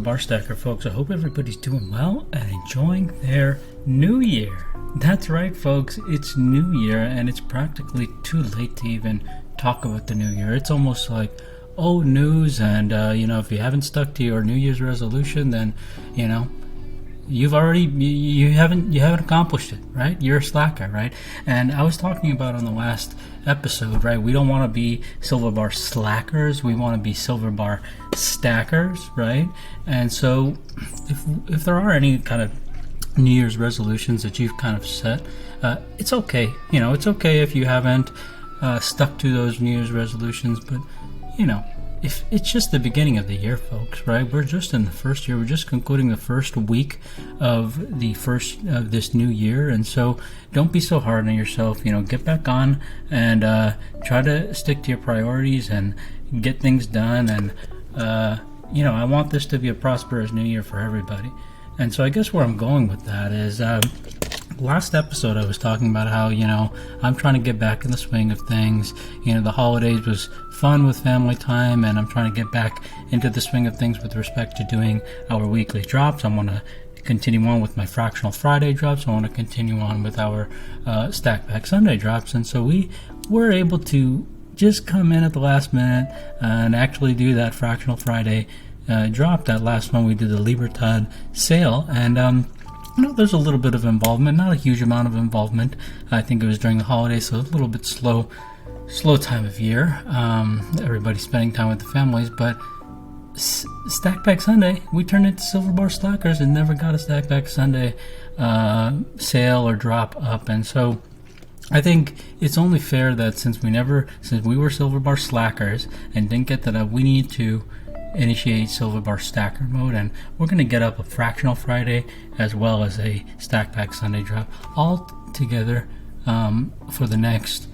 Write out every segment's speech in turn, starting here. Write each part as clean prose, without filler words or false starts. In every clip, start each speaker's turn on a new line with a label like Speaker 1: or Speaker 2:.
Speaker 1: Bar Stacker, folks. I hope everybody's doing well and enjoying their new year. That's right, folks. It's New Year, and it's practically too late to even talk about the new year. It's almost like old news, and if you haven't stuck to your New Year's resolution, then you haven't accomplished it, right? You're a slacker, right? And I was talking about on the last episode, right? We don't want to be Silver Bar slackers. We want to be Silver Bar stackers, right? And so if there are any kind of New Year's resolutions that you've kind of set, it's okay. It's okay if you haven't stuck to those New Year's resolutions, but if it's just the beginning of the year, folks, right? We're just in the first year. We're just concluding the first week of this new year, and so don't be so hard on yourself. Get back on and try to stick to your priorities and get things done. And I want this to be a prosperous new year for everybody. And so I guess where I'm going with that is last episode I was talking about how I'm trying to get back in the swing of things. The holidays was fun with family time, and I'm trying to get back into the swing of things with respect to doing our weekly drops. I want to continue on with my Fractional Friday drops. I want to continue on with our Stack Pack Sunday drops. And so we were able to just come in at the last minute and actually do that Fractional Friday drop. That last one we did the Libertad sale, and there's a little bit of involvement, not a huge amount of involvement. I think it was during the holidays, so a little bit slow time of year. Everybody's spending time with the families, but Stack Pack Sunday, we turned into Silver Bar Slackers and never got a Stack Pack Sunday sale or drop up. And so I think it's only fair that since we were Silver Bar Slackers and didn't get that up, we need to initiate Silver Bar Stacker mode, and we're going to get up a Fractional Friday as well as a Stack Pack Sunday drop all together for the next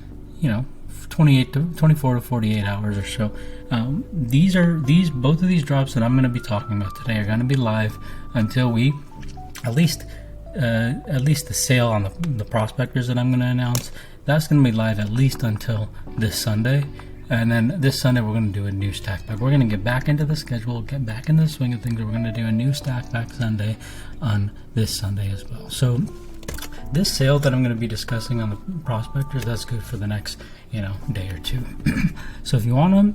Speaker 1: 24 to 48 hours or so. Both of these drops that I'm going to be talking about today are going to be live until we at least the sale on the prospectors that I'm going to announce, that's going to be live at least until this Sunday. And then this Sunday we're going to do a new Stack Pack. We're going to get back into the schedule, get back into the swing of things. We're going to do a new Stack Pack Sunday on this Sunday as well. So this sale that I'm going to be discussing on the prospectors, that's good for the next day or two. So if you want to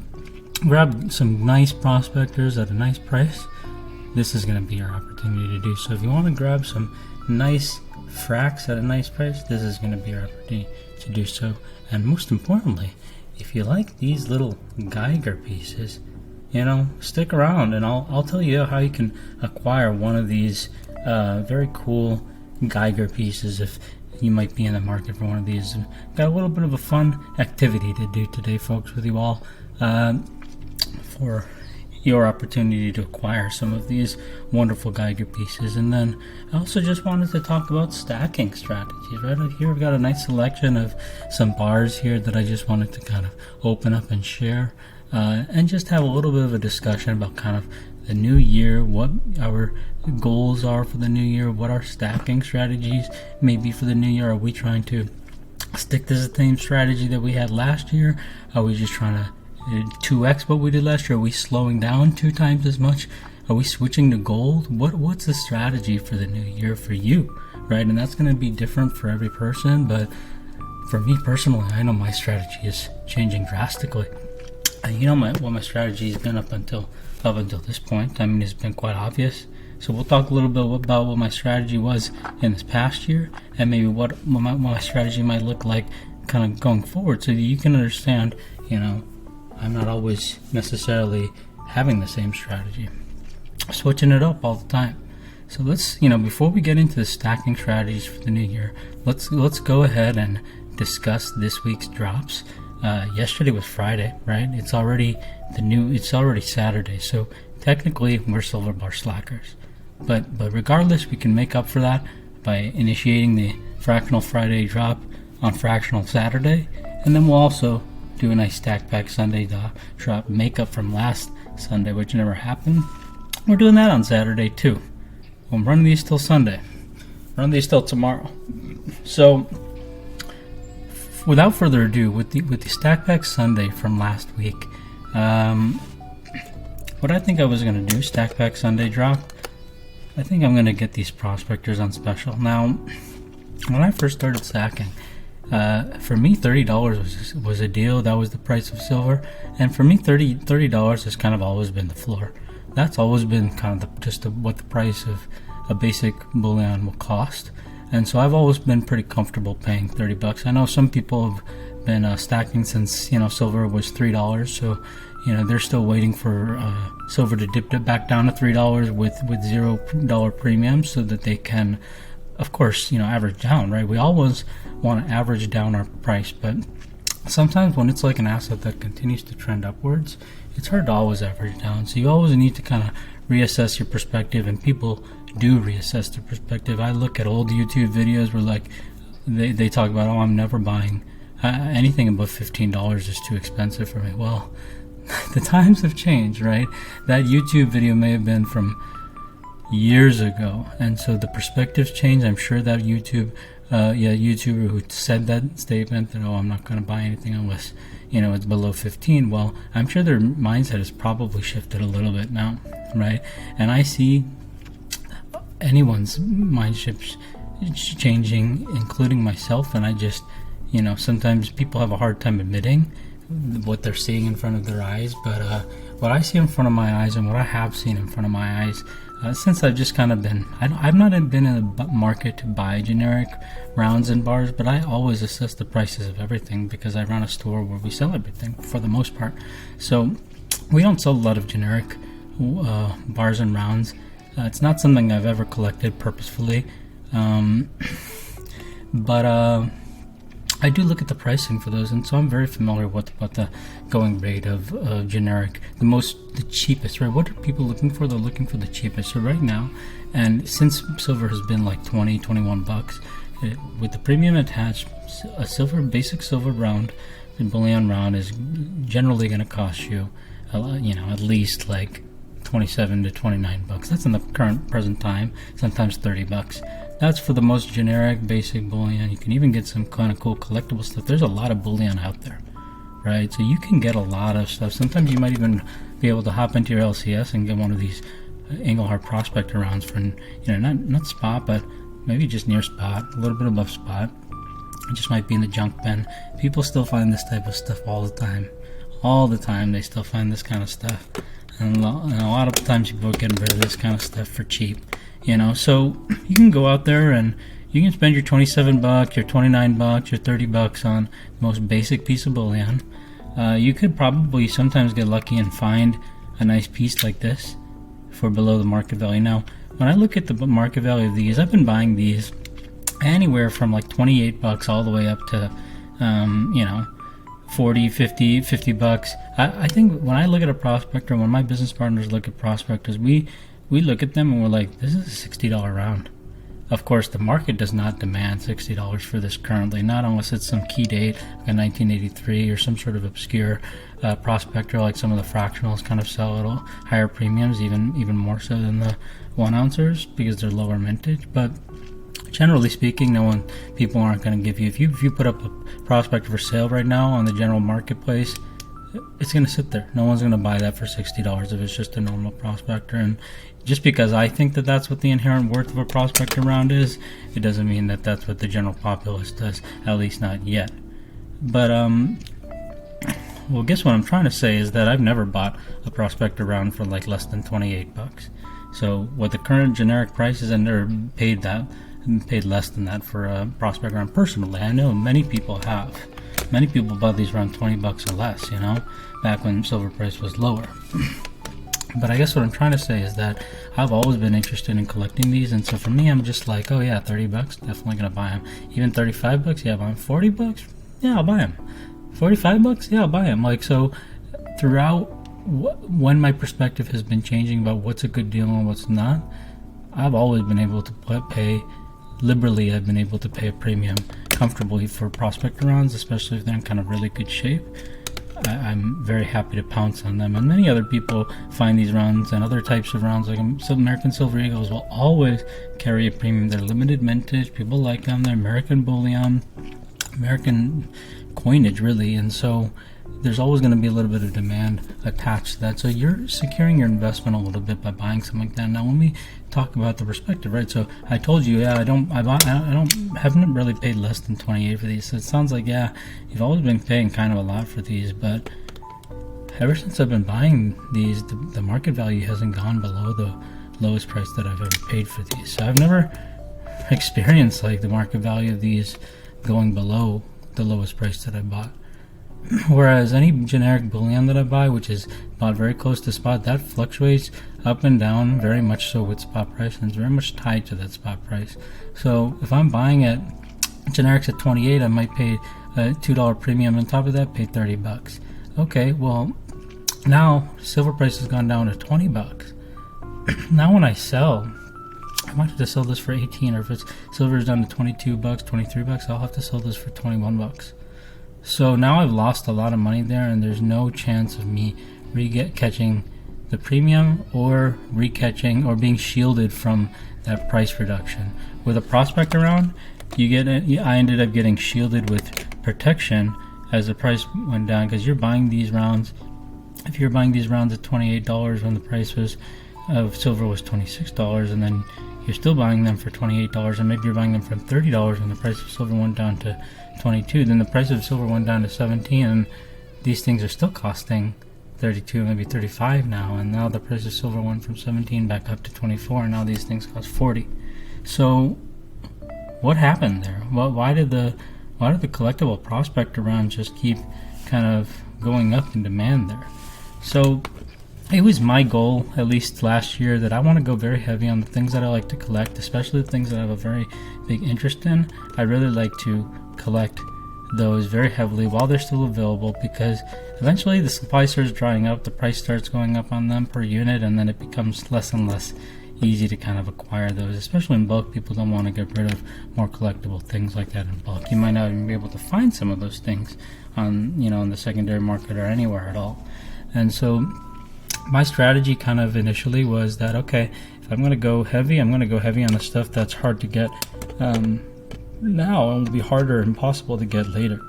Speaker 1: grab some nice prospectors at a nice price, this is going to be your opportunity to do so. If you want to grab some nice fracks at a nice price, this is going to be your opportunity to do so. And most importantly, if you like these little Geiger pieces, stick around and I'll tell you how you can acquire one of these very cool Geiger pieces if you might be in the market for one of these. Got a little bit of a fun activity to do today, folks, with you all for your opportunity to acquire some of these wonderful Geiger pieces. And then I also just wanted to talk about stacking strategies. Right here we've got a nice selection of some bars here that I just wanted to kind of open up and share and just have a little bit of a discussion about kind of the new year, what our goals are for the new year, what our stacking strategies may be for the new year. Are we trying to stick to the same strategy that we had last year? Are we just trying to 2x what we did last year? Are we slowing down 2 times as much? Are we switching to gold? What's the strategy for the new year for you, right? And that's going to be different for every person, but for me personally, I know my strategy is changing drastically. And what my strategy has been up until this point, it's been quite obvious. So we'll talk a little bit about what my strategy was in this past year, and maybe what my strategy might look like kind of going forward, so that you can understand, I'm not always necessarily having the same strategy, switching it up all the time. So let's, before we get into the stacking strategies for the new year, let's go ahead and discuss this week's drops. Yesterday was Friday, right? It's already Saturday, so technically we're Silver Bar Slackers. But regardless, we can make up for that by initiating the Fractional Friday drop on Fractional Saturday, and then we'll also do a nice Stack Pack Sunday drop, make up from last Sunday, which never happened. We're doing that on Saturday too. I'm running these till Sunday. Run these till tomorrow. So without further ado, with the Stack Pack Sunday from last week, what I think I was going to do, Stack Pack Sunday drop, I think I'm going to get these prospectors on special. Now, when I first started stacking, for me, $30 was a deal. That was the price of silver. And for me, $30 has kind of always been the floor. That's always been kind of what the price of a basic bullion will cost. And so I've always been pretty comfortable paying $30. I know some people have been stacking since, silver was $3. So, they're still waiting for silver to dip it back down to $3 with $0 premium so that they can, of course, average down, right? We always want to average down our price, but sometimes when it's like an asset that continues to trend upwards, it's hard to always average down. So you always need to kind of reassess your perspective, and people do reassess their perspective. I look at old YouTube videos where they talk about, I'm never buying anything above $15 is too expensive for me. Well, the times have changed, right? That YouTube video may have been from years ago, and so the perspectives change. I'm sure that YouTuber who said that statement that I'm not going to buy anything unless it's below 15, well, I'm sure their mindset has probably shifted a little bit now, right? And I see anyone's mind shifts changing, including myself, and I just sometimes people have a hard time admitting what they're seeing in front of their eyes, but what I see in front of my eyes and what I have seen in front of my eyes since I've just kind of been, I've not been in the market to buy generic rounds and bars, but I always assess the prices of everything because I run a store where we sell everything for the most part. So we don't sell a lot of generic bars and rounds. It's not something I've ever collected purposefully, but I do look at the pricing for those, and so I'm very familiar with what the going rate of generic, the cheapest, right? What are people looking for? They're looking for the cheapest. So right now, and since silver has been like $21, with the premium attached, a basic silver round, the bullion round is generally going to cost you, at least like $27 to $29. That's in the present time, sometimes $30. That's for the most generic basic bullion. You can even get some kind of cool collectible stuff. There's a lot of bullion out there, right? So you can get a lot of stuff. Sometimes you might even be able to hop into your LCS and get one of these Engelhard Prospector rounds for, not spot, but maybe just near spot, a little bit above spot. It just might be in the junk bin. People still find this type of stuff all the time. All the time they still find this kind of stuff. And a lot of times people are getting rid of this kind of stuff for cheap. So you can go out there and you can spend your $27, your $29, your $30 on the most basic piece of bullion. You could probably sometimes get lucky and find a nice piece like this for below the market value. Now, when I look at the market value of these, I've been buying these anywhere from like $28 all the way up to, $40, $50, $50. I think when I look at a prospector, when my business partners look at prospectors, we look at them and we're like, this is a $60 round. Of course, the market does not demand $60 for this currently, not unless it's some key date, like a 1983 or some sort of obscure prospector, like some of the fractionals kind of sell at higher premiums, even more so than the 1 ouncers because they're lower mintage. But generally speaking, people aren't going to give you, if you put up a prospector for sale right now on the general marketplace, it's going to sit there. No one's going to buy that for $60 if it's just a normal prospector. And just because I think that that's what the inherent worth of a prospector round is, it doesn't mean that that's what the general populace does, at least not yet. But well, guess what I'm trying to say is that I've never bought a prospector round for like less than $28. So what the current generic price is, and they're paid less than that for a prospector round. Personally, I know many people have. Many people bought these around $20 or less, back when silver price was lower. But I guess what I'm trying to say is that I've always been interested in collecting these, and so for me, I'm just like, oh yeah, $30, definitely gonna buy them. Even $35, yeah, I'll buy them. $40, yeah, I'll buy them. $45, yeah, I'll buy them. Like, so throughout when my perspective has been changing about what's a good deal and what's not, I've always been able to pay liberally. I've been able to pay a premium comfortably for prospector rounds, especially if they're in kind of really good shape. I'm very happy to pounce on them, and many other people find these rounds and other types of rounds like American Silver Eagles will always carry a premium. They're limited mintage, people like them, they're American bullion, American coinage really, and so there's always going to be a little bit of demand attached to that. So you're securing your investment a little bit by buying something like that. Now, when we talk about the perspective, right? So I told you, haven't really paid less than 28 for these. So it sounds like, yeah, you've always been paying kind of a lot for these, but ever since I've been buying these, the market value hasn't gone below the lowest price that I've ever paid for these. So I've never experienced like the market value of these going below the lowest price that I bought. Whereas any generic bullion that I buy, which is bought very close to spot, that fluctuates up and down very much so with spot price, and it's very much tied to that spot price. So if I'm buying at generics at 28, I might pay a $2 premium on top of that, pay 30 bucks. Okay, well, now silver price has gone down to 20 bucks. Now when I sell, I might have to sell this for 18, or if it's silver is down to 22 bucks, 23 bucks, I'll have to sell this for 21 bucks. So now I've lost a lot of money there, and there's no chance of me catching the premium or recatching or being shielded from that price reduction. With a prospect around, I ended up getting shielded with protection as the price went down, because you're buying these rounds. If you're buying these rounds at $28 when the price of silver was $26, and then you're still buying them for $28, and maybe you're buying them for $30 when the price of silver went down to 22, then the price of silver went down to 17, and these things are still costing 32, maybe 35 now, and now the price of silver went from 17 back up to 24, and now these things cost 40. So what happened there? Why did the collectible prospector rounds just keep kind of going up in demand there? So it was my goal, at least last year, that I want to go very heavy on the things that I like to collect, especially the things that I have a very big interest in. I really like to collect those very heavily while they're still available, because eventually the supply starts drying up, the price starts going up on them per unit, and then it becomes less and less easy to kind of acquire those, especially in bulk. People don't want to get rid of more collectible things like that in bulk. You might not even be able to find some of those things on, in the secondary market or anywhere at all. And so my strategy kind of initially was that, okay, if I'm going to go heavy, I'm going to go heavy on the stuff that's hard to get now, and will be harder and impossible to get later.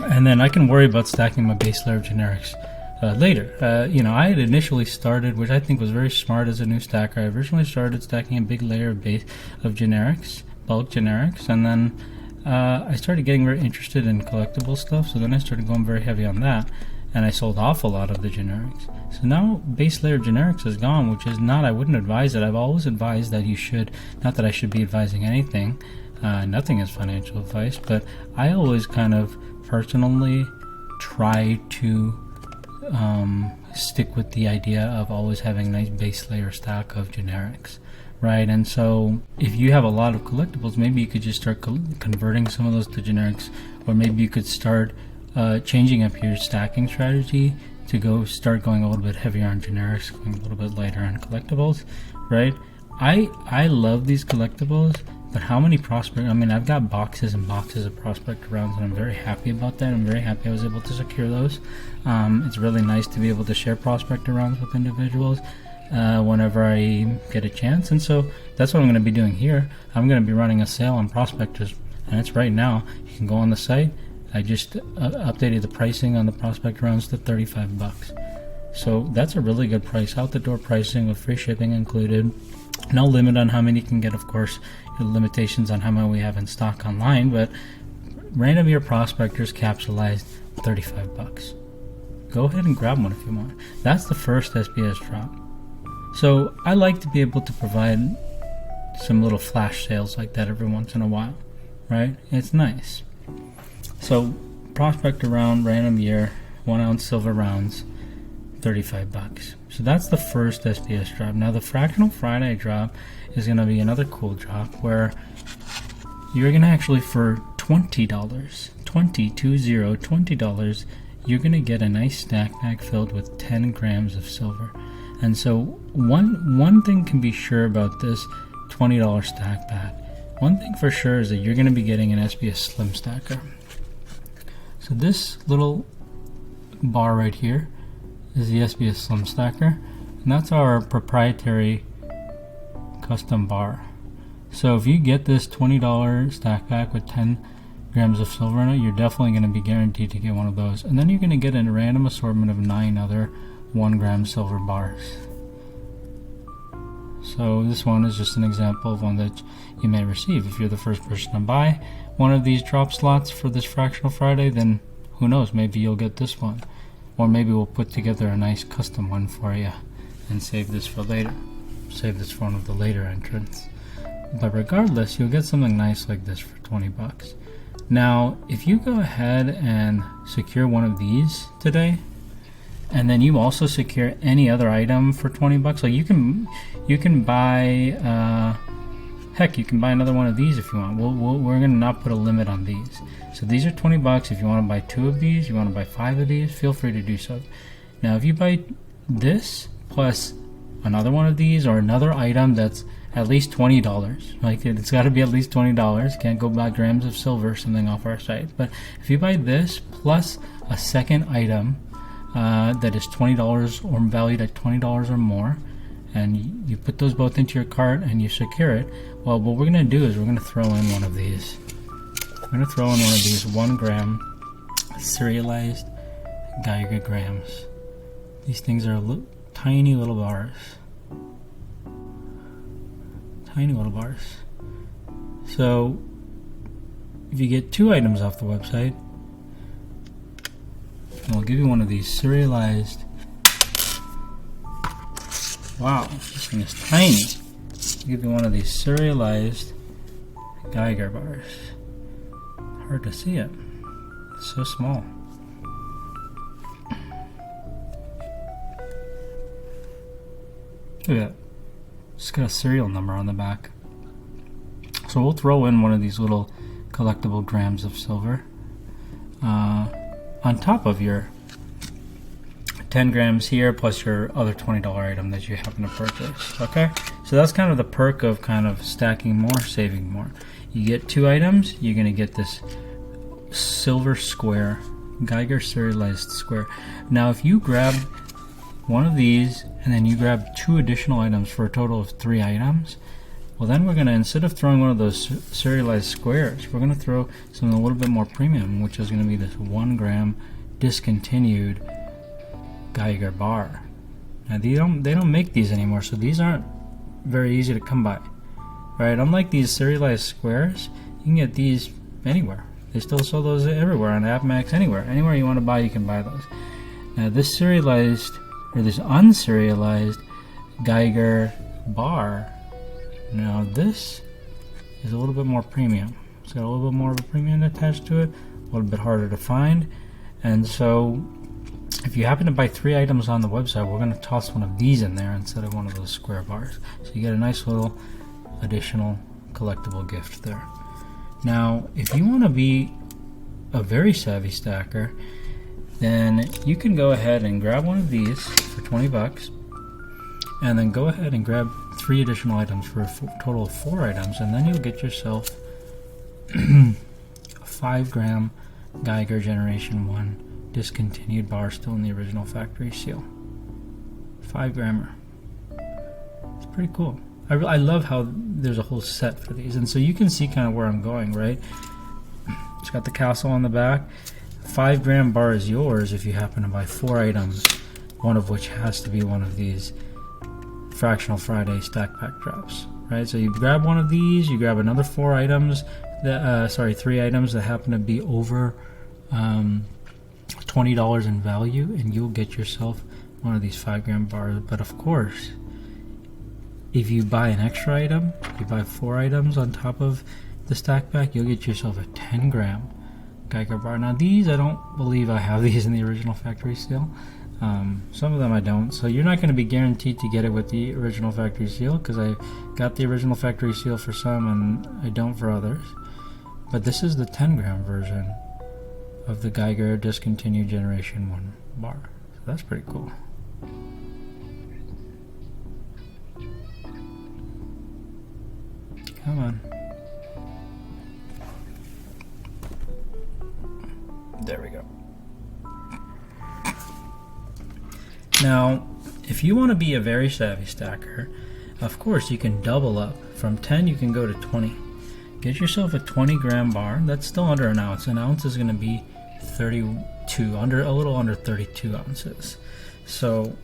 Speaker 1: And then I can worry about stacking my base layer of generics later. I had initially started, which I think was very smart as a new stacker, I originally started stacking a big layer of generics, bulk generics, and then I started getting very interested in collectible stuff, so then I started going very heavy on that, and I sold off a lot of the generics. So now base layer generics is gone, which is not, I wouldn't advise it. I've always advised that you should, not that I should be advising anything, nothing is financial advice, but I always kind of personally try to stick with the idea of always having a nice base layer stack of generics, right? And so if you have a lot of collectibles, maybe you could just start converting some of those to generics, or maybe you could start changing up your stacking strategy to start going a little bit heavier on generics, going a little bit lighter on collectibles, right? I love these collectibles, but how many I've got boxes and boxes of prospect rounds, and I'm very happy about that. I'm very happy I was able to secure those. It's really nice to be able to share prospect rounds with individuals whenever I get a chance, and so that's what I'm going to be doing here. I'm going to be running a sale on prospectors, and it's right now. You can go on the site. I just updated the pricing on the prospect rounds to 35 bucks. So that's a really good price, out the door pricing with free shipping included. No limit on how many you can get, of course. Limitations on how many we have in stock online, but random year prospectors capsulized, 35 bucks. Go ahead and grab one if you want. That's the first SBS drop. So I like to be able to provide some little flash sales like that every once in a while, right? It's nice. So prospector round, random year, 1 ounce silver rounds, 35 bucks. So that's the first SBS drop. Now the Fractional Friday drop is going to be another cool drop where you're going to actually, for $20, $20, you're going to get a nice stack pack filled with 10 grams of silver. And so one thing can be sure about this $20 stack pack. One thing for sure is that you're going to be getting an SBS Slim Stacker. So this little bar right here is the SBS Slim Stacker, and that's our proprietary custom bar. So if you get this $20 stack pack with 10 grams of silver in it, you're definitely going to be guaranteed to get one of those. And then you're going to get a random assortment of 9 other 1 gram silver bars. So this one is just an example of one that you may receive. If you're the first person to buy one of these drop slots for this Fractional Friday, then who knows, maybe you'll get this one. Or maybe we'll put together a nice custom one for you and save this for later. Save this for one of the later entrants. But regardless, you'll get something nice like this for 20 bucks. Now, if you go ahead and secure one of these today, and then you also secure any other item for 20 bucks, like you can buy, heck, you can buy another one of these if you want. We're gonna not put a limit on these. So these are 20 bucks. If you want to buy 2 of these, you want to buy 5 of these, feel free to do so. Now, if you buy this plus another one of these or another item that's at least $20, like it's got to be at least $20. Can't go buy grams of silver or something off our site. But if you buy this plus a second item that is $20 or valued at $20 or more, and you put those both into your cart and you secure it, well, what we're going to do is we're going to throw in one of these. We're going to throw in one of these 1 gram serialized Geiger grams. These things are tiny little bars. Tiny little bars. So if you get 2 items off the website, we'll give you one of these serialized. Wow, this thing is tiny. I'll give you one of these serialized Geiger bars. Hard to see it. It's so small. Look at that. It's got a serial number on the back. So we'll throw in one of these little collectible grams of silver on top of your 10 grams here plus your other $20 item that you happen to purchase. Okay, so that's kind of the perk of kind of stacking more, saving more. You get 2 items, you're gonna get this silver square, Geiger serialized square. Now if you grab one of these and then you grab 2 additional items for a total of 3 items, well then we're gonna, instead of throwing one of those serialized squares, we're gonna throw something a little bit more premium, which is gonna be this 1 gram discontinued Geiger bar. Now they don't make these anymore, so these aren't very easy to come by. Right? Unlike these serialized squares, you can get these anywhere. They still sell those everywhere on AppMax, anywhere you want to buy, you can buy those. Now this serialized or this unserialized Geiger bar, now this is a little bit more premium. It's got a little bit more of a premium attached to it, a little bit harder to find, and so if you happen to buy 3 items on the website, we're going to toss one of these in there instead of one of those square bars. So you get a nice little additional collectible gift there. Now, if you want to be a very savvy stacker, then you can go ahead and grab one of these for 20 bucks and then go ahead and grab 3 additional items for a total of 4 items, and then you'll get yourself a 5 gram Geiger Generation 1 discontinued bar, still in the original factory seal. 5 grammer. It's pretty cool. I love how there's a whole set for these, and so you can see kind of where I'm going, right? It's got the castle on the back. 5 gram bar is yours if you happen to buy 4 items, one of which has to be one of these Fractional Friday stack pack drops, right? So you grab one of these, you grab another 4 items that 3 items that happen to be over $20 in value, and you'll get yourself one of these 5 gram bars. But of course, if you buy an extra item, you buy 4 items on top of the stack pack, you'll get yourself a 10 gram Geiger bar. Now these, I don't believe I have these in the original factory seal. Some of them I don't, so you're not going to be guaranteed to get it with the original factory seal, because I got the original factory seal for some and I don't for others. But this is the 10 gram version of the Geiger Discontinued Generation 1 bar. So that's pretty cool. Come on. There we go. Now, if you want to be a very savvy stacker, of course you can double up. From 10 you can go to 20. get yourself a 20-gram bar. That's still under an ounce. An ounce is going to be 32, a little under 32 ounces. So,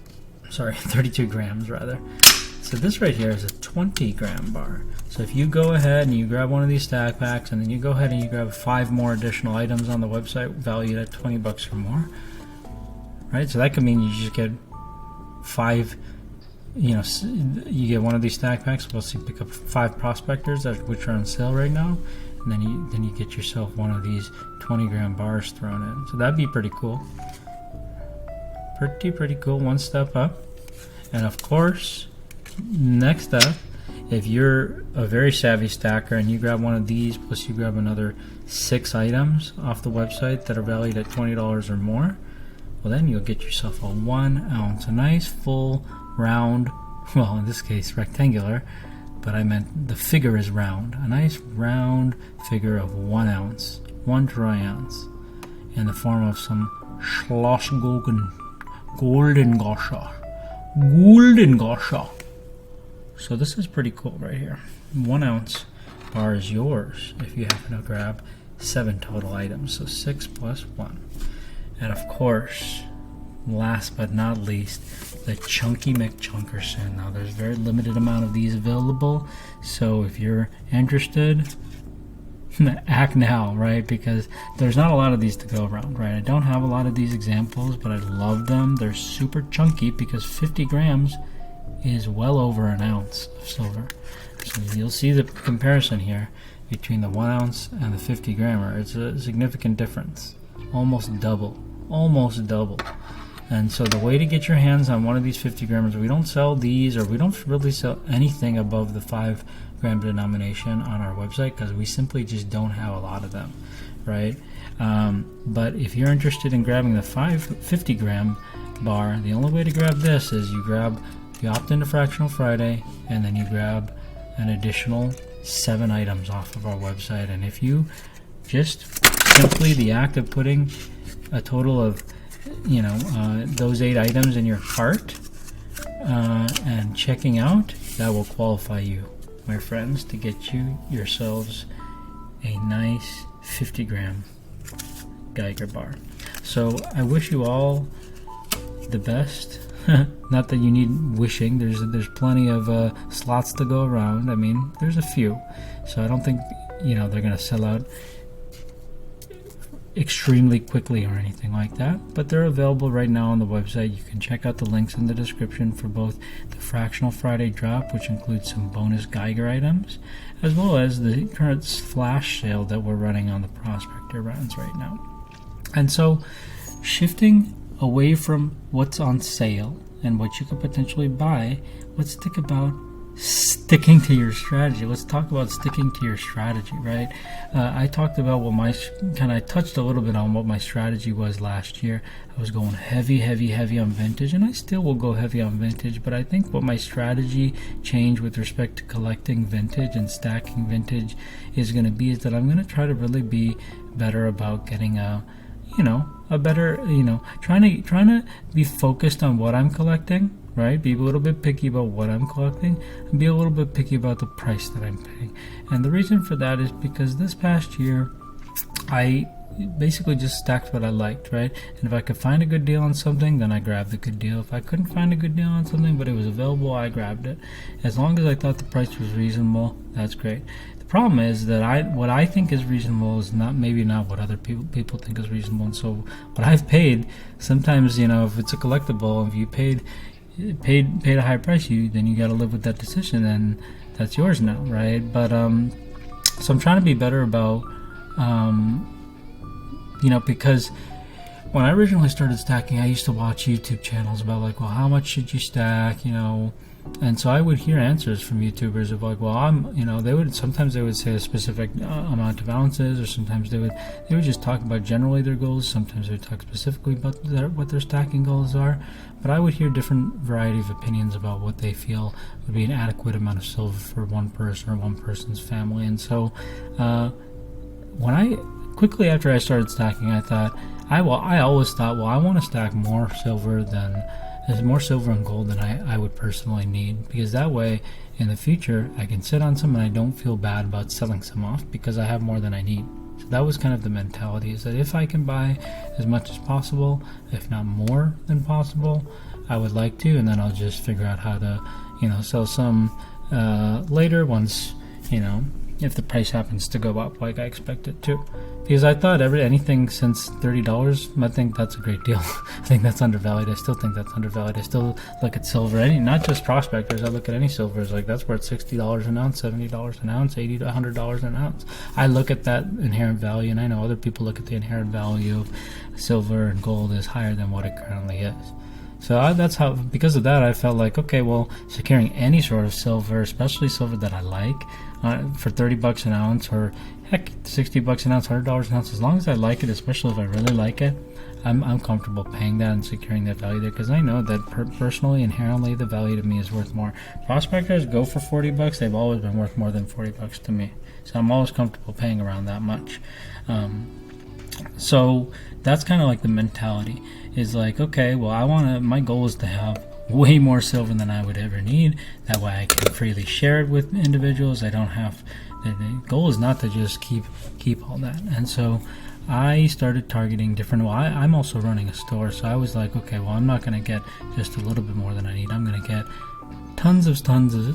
Speaker 1: sorry, 32 grams rather. So this right here is a 20-gram bar. So if you go ahead and you grab one of these stack packs, and then you go ahead and you grab 5 more additional items on the website valued at $20 or more, right? So that could mean you just get 5, you get one of these stack packs. Plus you pick up 5 prospectors which are on sale right now, and then you get yourself one of these 20-gram bars thrown in. So that'd be pretty cool. Pretty cool. One step up. And of course, next up, if you're a very savvy stacker and you grab one of these, plus you grab another 6 items off the website that are valued at $20 or more, well, then you'll get yourself a 1 ounce, a nice full round, well, in this case rectangular, but I meant the figure is round, a nice round figure of 1 ounce, 1 dry ounce, in the form of some Schlossgurken Goldengoscher. So this is pretty cool right here. 1 ounce bar is yours if you happen to grab 7 total items. So 6 plus 1. And of course, last but not least, the Chunky McChunkerson. Now there's very limited amount of these available. So if you're interested, act now, right? Because there's not a lot of these to go around, right? I don't have a lot of these examples, but I love them. They're super chunky because 50 grams is well over an ounce of silver. So you'll see the comparison here between the 1 ounce and the 50 grammer. It's a significant difference. Almost double. And so the way to get your hands on one of these 50 grammers, we don't sell these, or we don't really sell anything above the 5 gram denomination on our website because we simply just don't have a lot of them, right? But if you're interested in grabbing the 50 gram bar, the only way to grab this is you opt into Fractional Friday, and then you grab an additional 7 items off of our website. And if you just simply the act of putting a total of those 8 items in your cart and checking out, that will qualify you, my friends, to get yourselves a nice 50 gram Geiger bar. So I wish you all the best. Not that you need wishing. There's plenty of slots to go around. I mean, there's a few, so I don't think they're gonna sell out extremely quickly or anything like that, but they're available right now on the website. You can check out the links in the description for both the Fractional Friday drop, which includes some bonus Geiger items, as well as the current flash sale that we're running on the prospector rounds right now. And so, shifting away from what's on sale and what you could potentially buy, let's think about sticking to your strategy. Let's talk about sticking to your strategy, right? I talked about I touched a little bit on what my strategy was last year. I was going heavy on vintage, and I still will go heavy on vintage, but I think what my strategy change with respect to collecting vintage and stacking vintage is going to be is that I'm going to try to really be better about getting a better, trying to be focused on what I'm collecting, right? Be a little bit picky about what I'm collecting, and be a little bit picky about the price that I'm paying. And the reason for that is because this past year, I basically just stacked what I liked, right? And if I could find a good deal on something, then I grabbed the good deal. If I couldn't find a good deal on something, but it was available, I grabbed it. As long as I thought the price was reasonable, that's great. The problem is that what I think is reasonable is maybe not what other people think is reasonable. And so what I've paid, sometimes, if it's a collectible, if you paid a high price, then you got to live with that decision, and that's yours now, right? But so I'm trying to be better about because when I originally started stacking, I used to watch YouTube channels about how much should you stack, and so I would hear answers from YouTubers of sometimes they would say a specific amount of ounces, or sometimes they would just talk about generally their goals. Sometimes they would talk specifically about what their stacking goals are. But I would hear different variety of opinions about what they feel would be an adequate amount of silver for one person or one person's family. And so quickly after I started stacking, I always thought, I want to stack more silver than there's more silver and gold than I would personally need, because that way in the future I can sit on some and I don't feel bad about selling some off because I have more than I need. So that was kind of the mentality, is that if I can buy as much as possible, if not more than possible, I would like to, and then I'll just figure out how to, sell some later once, if the price happens to go up like I expect it to. Because I thought anything since $30, I think that's a great deal. I think that's undervalued. I still think that's undervalued. I still look at silver, not just prospectors. I look at any silvers, like that's worth $60 an ounce, $70 an ounce, $80 to $100 an ounce. I look at that inherent value, and I know other people look at the inherent value of silver and gold as higher than what it currently is. So that's how, because of that, I felt like, okay, well, securing any sort of silver, especially silver that I like, for $30 an ounce, or heck, $60 an ounce, $100 an ounce, as long as I like it, especially if I really like it, I'm comfortable paying that and securing that value there, because I know that personally, inherently, the value to me is worth more. Prospectors go for $40; they've always been worth more than $40 to me, so I'm always comfortable paying around that much. So that's kind of like the mentality, is like, okay, well, my goal is to have way more silver than I would ever need. That way I can freely share it with individuals. I don't have, the goal is not to just keep all that. And so I started targeting different, I'm also running a store, so I was like, okay, well, I'm not going to get just a little bit more than I need. I'm going to get tons of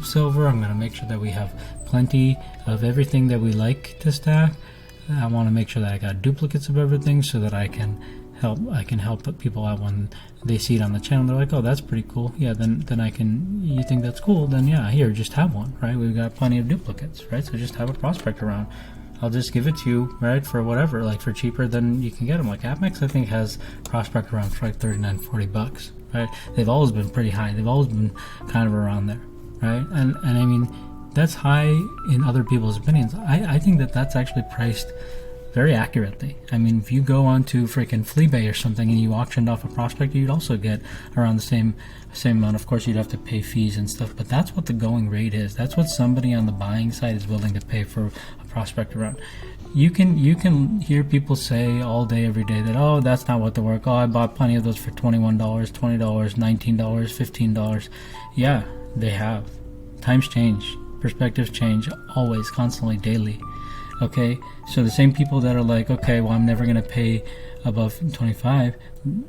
Speaker 1: silver. I'm going to make sure that we have plenty of everything that we like to stack. I want to make sure that I got duplicates of everything, so that I can help people out when they see it on the channel. They're like, oh, that's pretty cool. Yeah, then you think that's cool, then yeah, here, just have one, right? We've got plenty of duplicates, right? So just have a prospect around. I'll just give it to you, right, for whatever, like for cheaper than you can get them. Like Apex, I think, has prospect around for like $39, $40, right? They've always been pretty high. They've always been kind of around there, right? And I mean, that's high in other people's opinions. I think that's actually priced very accurately. I mean, if you go onto freaking Fleabay or something and you auctioned off a prospect, you'd also get around the same amount. Of course, you'd have to pay fees and stuff, but that's what the going rate is. That's what somebody on the buying side is willing to pay for a prospect around. You can hear people say all day, every day, that, oh, that's not what they're worth. Oh, I bought plenty of those for $21, $20, $19, $15. Yeah, they have. Times change. Perspectives change, always, constantly, daily. Okay, so the same people that are like, okay, well, I'm never going to pay above 25,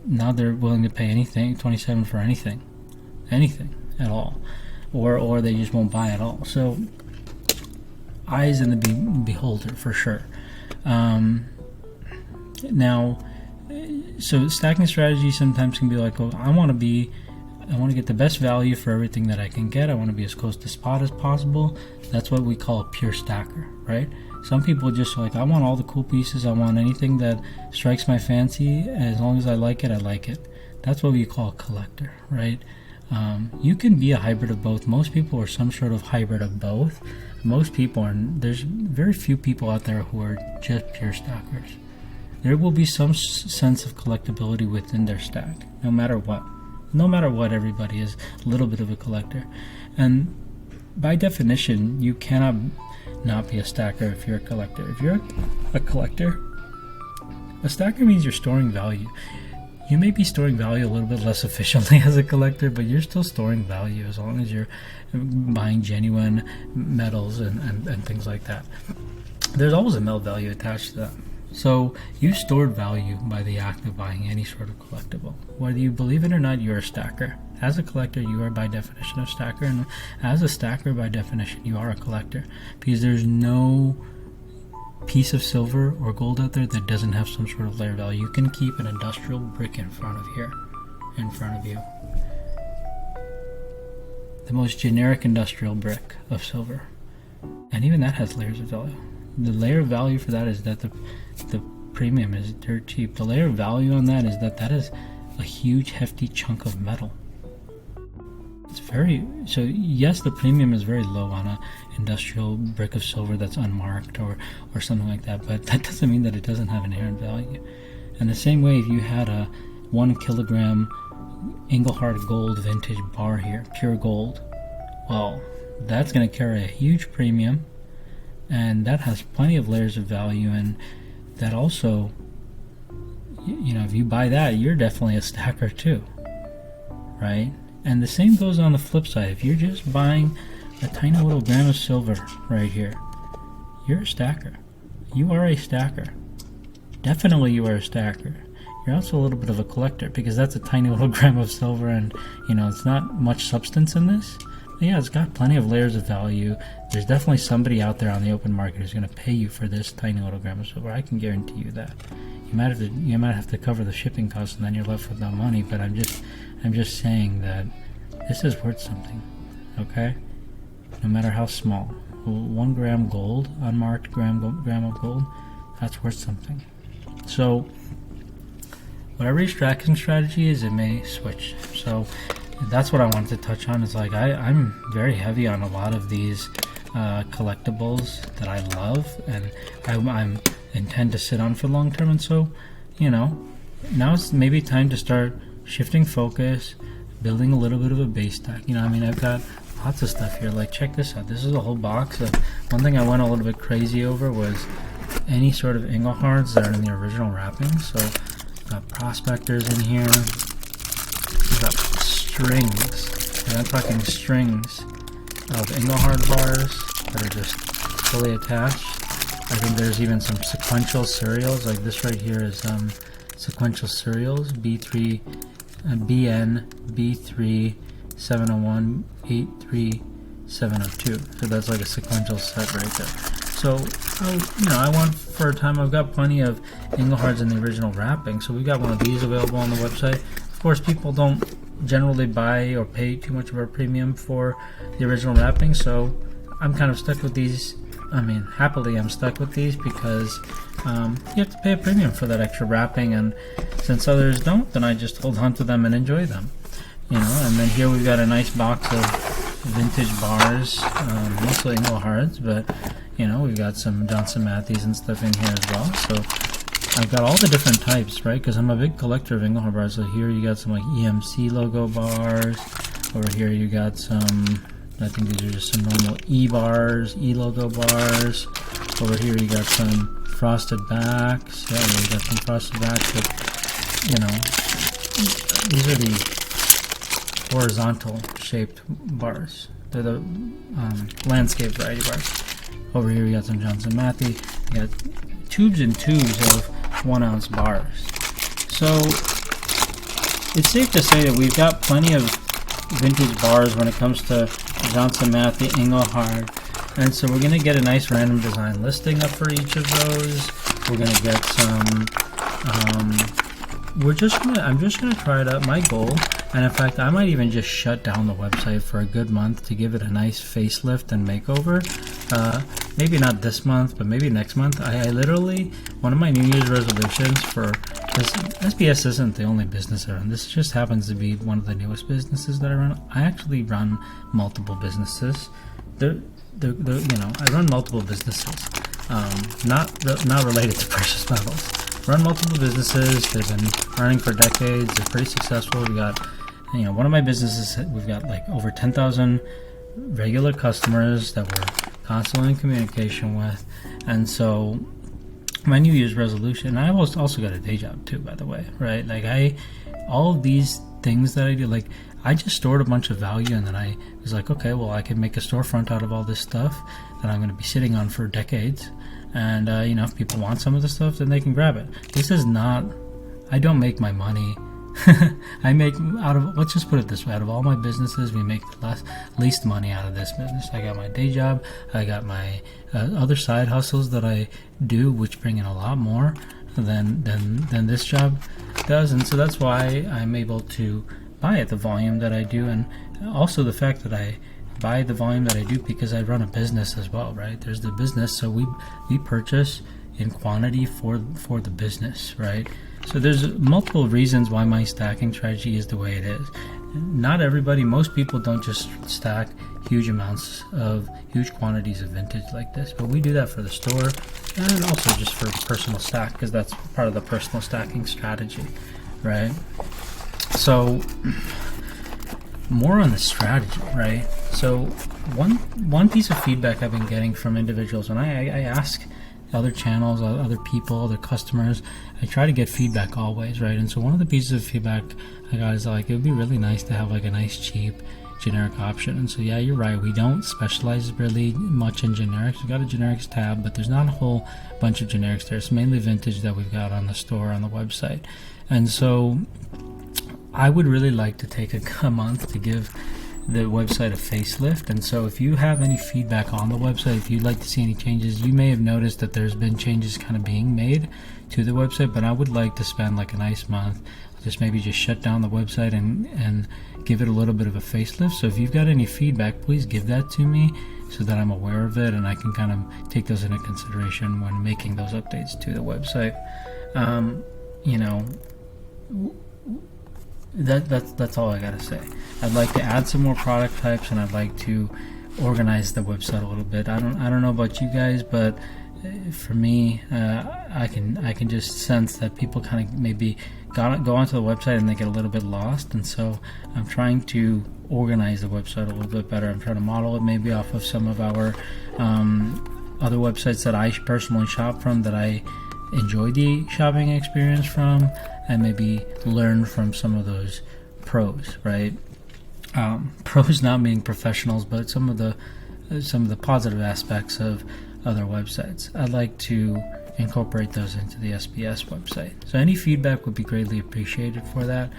Speaker 1: now they're willing to pay anything, 27 for anything at all, or they just won't buy at all. So eyes in the beholder, for sure. Now, so stacking strategy sometimes can be like, oh, I want to get the best value for everything that I can get. I want to be as close to spot as possible. That's what we call a pure stacker, right? Some people just like, I want all the cool pieces. I want anything that strikes my fancy. As long as I like it, I like it. That's what we call a collector, right? You can be a hybrid of both. Most people are some sort of hybrid of both. Most people are, there's very few people out there who are just pure stackers. There will be some sense of collectability within their stack, no matter what. No matter what, everybody is a little bit of a collector. And by definition, you cannot not be a stacker if you're a collector. If you're a collector, a stacker means you're storing value. You may be storing value a little bit less efficiently as a collector, but you're still storing value as long as you're buying genuine metals and things like that. There's always a metal value attached to that. So you stored value by the act of buying any sort of collectible. Whether you believe it or not, you're a stacker. As a collector, you are by definition a stacker, and as a stacker, by definition, you are a collector, because there's no piece of silver or gold out there that doesn't have some sort of layer value. You can keep an industrial brick in front of you. The most generic industrial brick of silver, and even that has layers of value. The layer of value for that is that the premium is dirt cheap. The layer of value on that is that is a huge, hefty chunk of metal. So yes, the premium is very low on a industrial brick of silver that's unmarked or something like that, but that doesn't mean that it doesn't have inherent value. And the same way, if you had a 1 kilogram Engelhard gold vintage bar here, pure gold, well, that's going to carry a huge premium, and that has plenty of layers of value, and that also, if you buy that, you're definitely a stacker too, right? And the same goes on the flip side. If you're just buying a tiny little gram of silver right here, you're a stacker. You are a stacker. Definitely you are a stacker. You're also a little bit of a collector, because that's a tiny little gram of silver, and it's not much substance in this. But yeah, it's got plenty of layers of value. There's definitely somebody out there on the open market who's going to pay you for this tiny little gram of silver. I can guarantee you that. You might have to cover the shipping costs, and then you're left with no money. But I'm just saying that this is worth something. Okay, no matter how small. 1 gram gold, unmarked gram of gold, that's worth something. So whatever your tracking strategy is, it may switch. So that's what I wanted to touch on. Is like I'm very heavy on a lot of these collectibles that I love, and I'm intend to sit on for long term. And so, now it's maybe time to start shifting focus, building a little bit of a base stack. I've got lots of stuff here. Like, check this out. This is a whole box of. One thing I went a little bit crazy over was any sort of Inglehards that are in the original wrapping. So got prospectors in here. We've got strings, and I'm talking strings of Engelhard bars that are just fully attached. I think there's even some sequential serials, like this right here is sequential serials, B3, BN, B3, 701, 83, 702. So that's like a sequential set right there. So, I want, for a time, I've got plenty of Inglehards in the original wrapping, so we've got one of these available on the website. Of course, people don't generally buy or pay too much of a premium for the original wrapping, so I'm kind of stuck with these. Happily I'm stuck with these because you have to pay a premium for that extra wrapping, and since others don't, then I just hold on to them and enjoy them. And then here we've got a nice box of vintage bars, mostly Inglehards, but we've got some Johnson Mattheys and stuff in here as well. So I've got all the different types, right? Because I'm a big collector of Engelhard bars. So here you got some like EMC logo bars. Over here you got some, I think these are just some normal E bars, E logo bars. Over here you got some frosted backs. Yeah, you got some frosted backs, but these are the horizontal shaped bars. They're the landscape variety bars. Over here we got some Johnson Matthey. We got tubes and tubes of 1 ounce bars. So it's safe to say that we've got plenty of vintage bars when it comes to Johnson Matthey, Engelhard, and so we're gonna get a nice random design listing up for each of those. We're gonna get some. I'm just gonna try it out. My goal, and in fact, I might even just shut down the website for a good month to give it a nice facelift and makeover. Maybe not this month, but maybe next month. I literally, one of my New Year's resolutions for this, SBS isn't the only business I run. This just happens to be one of the newest businesses that I run. I actually run multiple businesses. I run multiple businesses, not related to precious metals. Run multiple businesses. They've been running for decades. They're pretty successful. We got, one of my businesses, we've got like over 10,000 regular customers that we're constantly in communication with. And so my New Year's resolution, and I also got a day job too, by the way, right? Like all of these things that I do, like I just stored a bunch of value, and then I was like, okay, well, I can make a storefront out of all this stuff that I'm going to be sitting on for decades. And, if people want some of the stuff, then they can grab it. This is not, I don't make my money. I make let's just put it this way, out of all my businesses, we make the least money out of this business. I got my day job, I got my other side hustles that I do, which bring in a lot more than this job does. And so that's why I'm able to buy at the volume that I do, and also the fact that I buy the volume that I do because I run a business as well, right? There's the business, so we purchase in quantity for the business, right? So there's multiple reasons why my stacking strategy is the way it is. Not everybody, most people don't just stack huge quantities of vintage like this, but we do that for the store and also just for personal stack, because that's part of the personal stacking strategy, right? So more on the strategy, right? So one piece of feedback I've been getting from individuals when I ask other channels, other people, other customers. I try to get feedback always, right? And so one of the pieces of feedback I got is like, it would be really nice to have like a nice cheap generic option. And so yeah, you're right, we don't specialize really much in generics. We've got a generics tab, but there's not a whole bunch of generics there. It's mainly vintage that we've got on the store, on the website. And so I would really like to take a month to give the website a facelift. And so if you have any feedback on the website, if you'd like to see any changes, you may have noticed that there's been changes kind of being made to the website, but I would like to spend like a nice month, just maybe just shut down the website and give it a little bit of a facelift. So if you've got any feedback, please give that to me so that I'm aware of it and I can kind of take those into consideration when making those updates to the website. That's all I gotta say. I'd like to add some more product types, and I'd like to organize the website a little bit. I don't know about you guys, but for me, I can just sense that people kind of maybe go onto the website and they get a little bit lost, and so I'm trying to organize the website a little bit better. I'm trying to model it maybe off of some of our other websites that I personally shop from, that I enjoy the shopping experience from, and maybe learn from some of those pros, right? Pros not being professionals, but some of the positive aspects of other websites. I'd like to incorporate those into the SBS website. So any feedback would be greatly appreciated for that.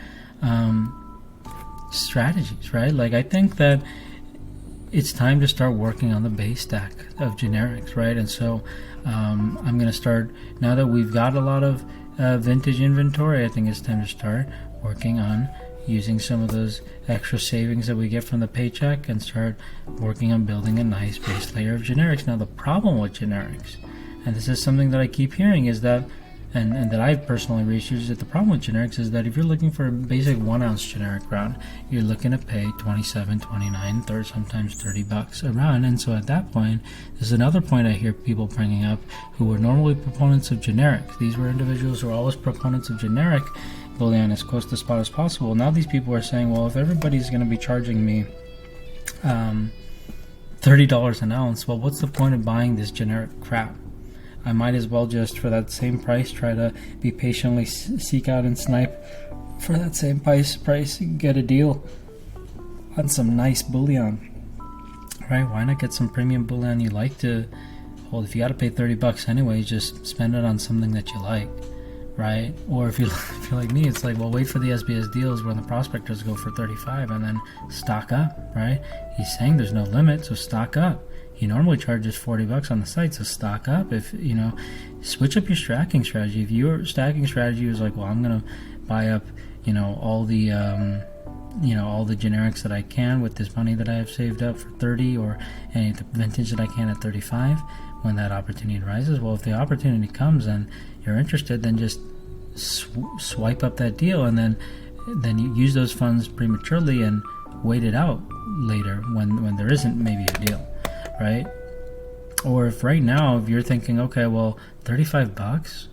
Speaker 1: Strategies, right? Like, I think that it's time to start working on the base stack of generics, right? And so I'm going to start, now that we've got a lot of vintage inventory, I think it's time to start working on using some of those extra savings that we get from the paycheck and start working on building a nice base layer of generics. Now, the problem with generics, and this is something that I keep hearing, is that, and that I've personally researched, that the problem with generics is that if you're looking for a basic 1 ounce generic round, you're looking to pay $27, $29, $30, sometimes $30 a round. And so at that point, there's another point I hear people bringing up who were normally proponents of generics. These were individuals who were always proponents of generic bullion as close to spot as possible. Now these people are saying, well, if everybody's going to be charging me $30 an ounce, well, what's the point of buying this generic crap? I might as well just, for that same price, try to be patiently seek out and snipe for that same price, get a deal on some nice bullion, right? Why not get some premium bullion you like to hold? If you got to pay $30 anyway, just spend it on something that you like, right? Or if you're like me, it's like, well, wait for the SBS deals when the prospectors go for $35 and then stock up, right? He's saying there's no limit, so stock up. He normally charges $40 on the site, so stock up. If switch up your stacking strategy. If your stacking strategy is like, well, I'm gonna buy up, all the all the generics that I can with this money that I have saved up for 30, or any of the vintage that I can at 35, when that opportunity arises. Well, if the opportunity comes and you're interested, then just swipe up that deal, and then you use those funds prematurely and wait it out later when there isn't maybe a deal. Right? Or if right now, if you're thinking, okay, well, $35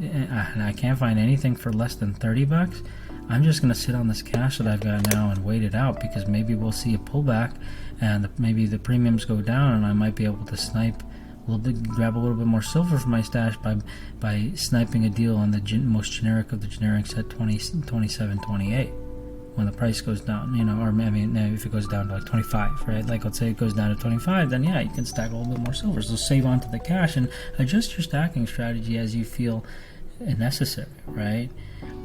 Speaker 1: and I can't find anything for less than $30, I'm just going to sit on this cash that I've got now and wait it out, because maybe we'll see a pullback and maybe the premiums go down, and I might be able to snipe a little bit, grab a little bit more silver from my stash by sniping a deal on the most generic of the generics at 27, 28. When the price goes down, or if it goes down to like 25, right? Like, let's say it goes down to 25, then yeah, you can stack a little bit more silver. So save onto the cash and adjust your stacking strategy as you feel necessary, right?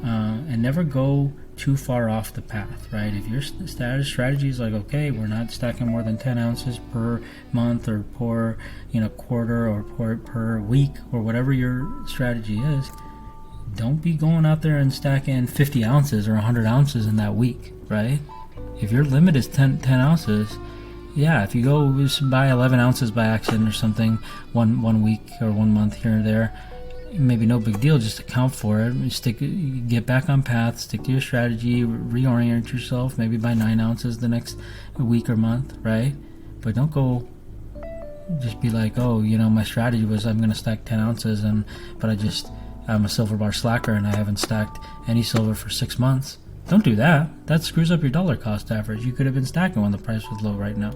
Speaker 1: And never go too far off the path, right? If your strategy is like, okay, we're not stacking more than 10 ounces per month or per quarter or per week, or whatever your strategy is, don't be going out there and stacking 50 ounces or 100 ounces in that week, right? If your limit is 10 ounces, yeah, if you go buy 11 ounces by accident or something one week or 1 month here or there, maybe no big deal, just account for it. Get back on path, stick to your strategy, reorient yourself, maybe buy 9 ounces the next week or month, right? But don't go just be like, oh, my strategy was I'm going to stack 10 ounces, but I'm a silver bar slacker and I haven't stacked any silver for 6 months. Don't do that. That screws up your dollar cost average. You could have been stacking when the price was low right now.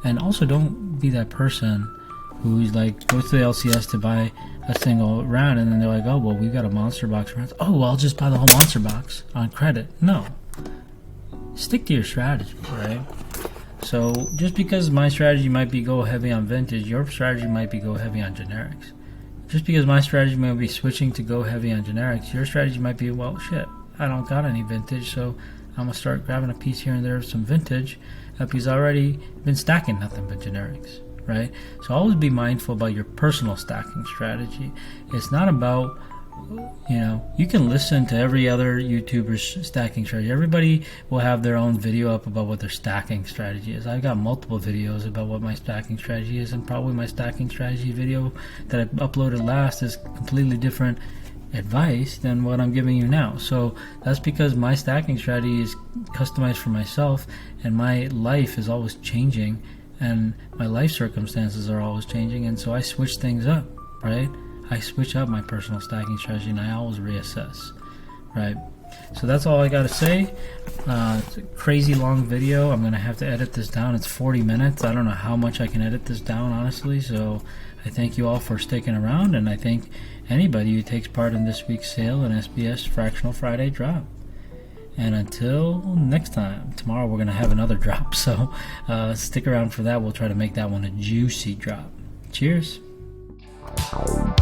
Speaker 1: And also, don't be that person who's like goes to the LCS to buy a single round, and then they're like, oh well, we've got a monster box round. Oh well, I'll just buy the whole monster box on credit. No, stick to your strategy, right? So just because my strategy might be go heavy on vintage, your strategy might be go heavy on generics. Just because my strategy might be switching to go heavy on generics, your strategy might be, well, shit, I don't got any vintage, so I'm going to start grabbing a piece here and there of some vintage because I've already been stacking nothing but generics, right? So always be mindful about your personal stacking strategy. It's not about, you can listen to every other YouTuber's stacking strategy. Everybody will have their own video up about what their stacking strategy is. I've got multiple videos about what my stacking strategy is, and probably my stacking strategy video that I uploaded last is completely different advice than what I'm giving you now. So that's because my stacking strategy is customized for myself, and my life is always changing, and my life circumstances are always changing, and so I switch things up, right? I switch up my personal stacking strategy, and I always reassess, right? So that's all I got to say. It's a crazy long video. I'm going to have to edit this down. It's 40 minutes. I don't know how much I can edit this down, honestly. So I thank you all for sticking around, and I thank anybody who takes part in this week's sale and SBS Fractional Friday drop. And until next time, tomorrow we're going to have another drop. So stick around for that. We'll try to make that one a juicy drop. Cheers. Ow.